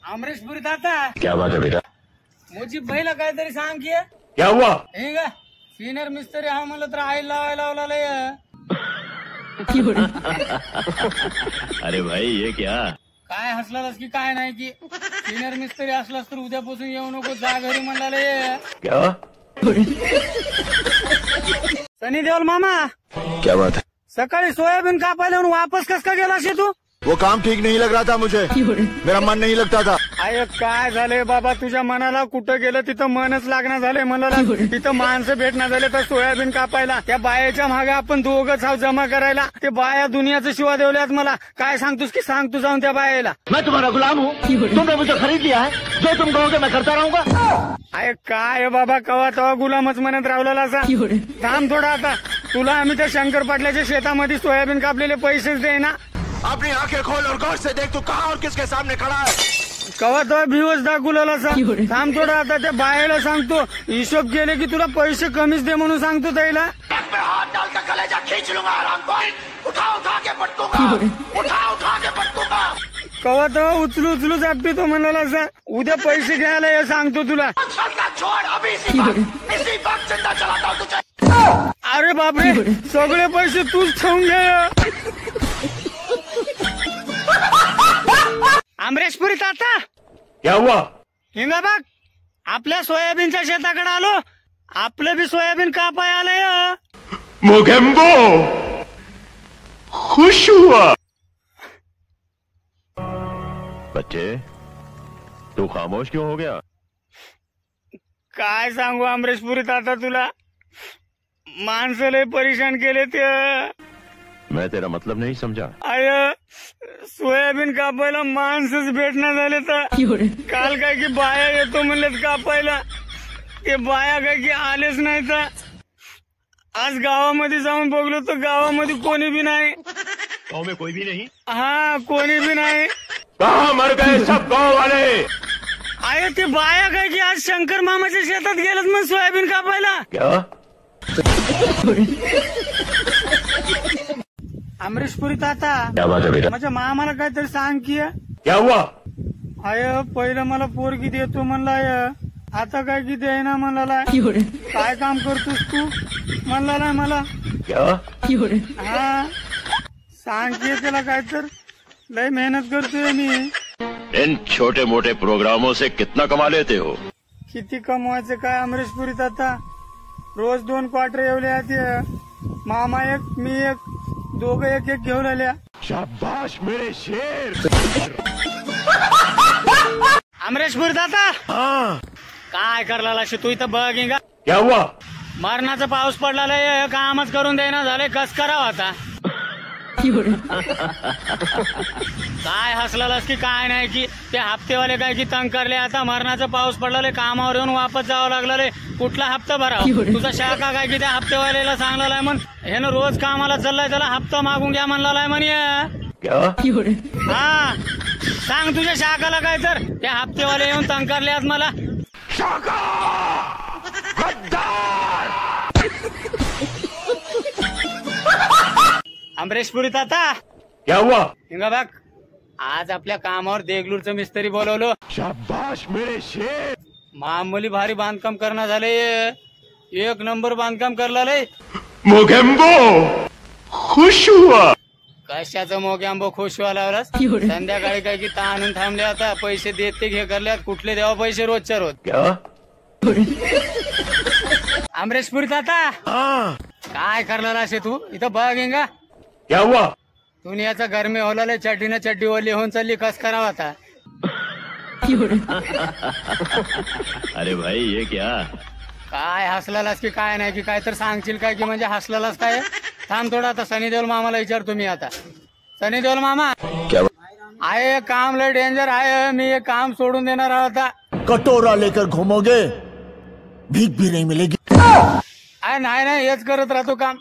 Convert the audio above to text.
अमरीशपुरी दादा क्या बात है बेटा? मोची बहिला काहीतरी सांग की क्या हुआ? हे का सीनियर मिस्त्री हा म्हणलं तर आई लावायला लावला अरे भाई ये क्या? काय हसलास की काय नाही की सीनियर मिस्त्री असलास तर उद्यापासून येऊ नको जा घरी म्हणला ये क्या? सनी देओल मामा क्या बात है? सकाळी सोयाबीन कापायला वापस कस का गेला तू वो काम ठीक नहीं लग रहा था मुझे, मेरा मन नहीं लगता था. अरे काय झालंय बाबा तुझ्या मनाला कुठं गेलं तिथं मनच लागणार झालंय मला तिथं माणसं भेटणार झाले तर सोयाबीन कापायला त्या बायाच्या मागे आपण दोघंच हाव जमा करायला ते बाया दुनियाचं शिवा देवल्यात मला काय सांगतोस की सांग तू जाऊन त्या बायाला मैं तुम्हारा गुलाम हूँ, तुमने मुझे खरीद लिया है, जो तुम कहोगे मैं करता रहूंगा. अरे काय बाबा कवा तवा गुलामच म्हणत रावलेला असा थांब थोडा आता तुला आम्ही त्या शंकर पाटलाच्या शेतामध्ये सोयाबीन कापलेले पैसेच दे ना अपनी आंखें खोल और गौर से देख तू कहाँ और किसके सामने खड़ा है. कवा तो भिवच दाखवलेला असा थांब थोडा आता त्या बायाला सांगतो हिशोब केले की तुला पैसे कमीच दे म्हणून सांगतो त्याला हाथ डालकर कलेजा खींच लूंगा आराम को. उठा के पटकूंगा, उठा के पटकूंगा. कवा तो उचलू जापते तो म्हणाला असा उद्या पैसे घ्यायला हे सांगतो तुला छोड़ अभी इसी वक्त जिंदा चलाता हूँ तुझे. अरे बापरे सगळे पैसे तूच ठेवून घे अमरेशपुरी ताता क्या हुआ? हिंगा बघ आपल्या सोयाबीनच्या शेताकडे आलो आपलं बी सोयाबीन कापाय आलंय मोगेम्बो खुश हुआ. बच्चे तू खामोश क्यों हो गया? काय सांगू अमरेशपुरी ताता तुला माणसं लय परेशान केले ते मैं तेरा मतलब नहीं समझा. आय सोयाबीन कापायला माणसंच भेटणार झाले तर काल काय की बाया येतो म्हणलेत कापायला ते बाया काय की आलेच नाही तर आज गावामध्ये जाऊन बघलो तर गावामध्ये कोणी बी नाही. गाँव में कोई भी नहीं? हा कोणी बी नाही. कहाँ मर गए सब गाँव वाले? अरे ते बाया काय की आज शंकर मामाच्या शेतात गेलेत मग सोयाबीन कापायला. क्या? अमरीशपुरी ताता क्या बात है बेटा? माझ्या मामाला काहीतरी सांग की क्या हुआ? आय पहिलं मला पोरगी देतो म्हणलाय आता काय की देईना म्हणला काय काम करतोस तू म्हणला मला क्या? हा सांग की त्याला काय तर लय मेहनत करतोय मी. इन छोटे मोटे प्रोग्रामों से कितना कमा लेते हो? किती कमवायचं काय अमरीशपुरी ताता रोज 2 क्वार्टर येवले आहेत मामा एक मी एक दोघं एक एक घेऊन आल्या. शाबाश मेरे शेर. अमरीशपुरी ताता हाँ काय करला तू इथं बघ का क्या हुआ? मरणाचा पाऊस पडला कामच करून देईना झाले कस करावं आता काय हसलास की काय नाही की ते हप्तेवाले काय की तंग करले आता मरणाचा पाऊस पडला कामावर येऊन वापस जावं लागलं कुठला हप्ता भरावा तुझा शाखा काय की त्या हप्तेवाल्याला सांगलेला आहे म्हण हे ना रोज कामाला चाललाय त्याला हप्ता मागून घ्या म्हणला म्हणे हा सांग तुझ्या शाखाला काय तर त्या हप्तेवाले येऊन तंग करले आज मला. अमरीशपुरी ताता क्या हुआ? हिंगा बघ आज आपल्या कामावर देगलूरचं मिस्त्री बोलवलं. शाबाश मेरे शेर. मामुली भारी बांधकाम करणं झाले एक नंबर बांधकाम करला मोगेम्बो खुश हुआ. कशाचं मोग्यांबो खुश व्हायला लावलास संध्याकाळी काय की आणून थांबले आता पैसे देत ते घे करल्यात कुठले द्यावा पैसे रोजच्या रोज. क्या? अमरीशपुरी ताता हाँ काय करला असे तू इथं बघ हिंगा क्या हुआ? दुनियाचा गरमी होला चड्डीनं चड्डी ओली होऊन चालली कस करावा आता. अरे भाई ये क्या? काय हसलास की काय नाही की काय तर सांगशील काय की म्हणजे हसलास काय थांब थोडा आता सनी देओल मामाला विचारतो मी आता. सनी देओल मामा क्या? आहे काम लय डेंजर आहे मी हे काम सोडून देणार आता. कटोरा लेकर घूमोगे भीख भी नहीं मिलेगी. नाही हेच करत राहतो काम.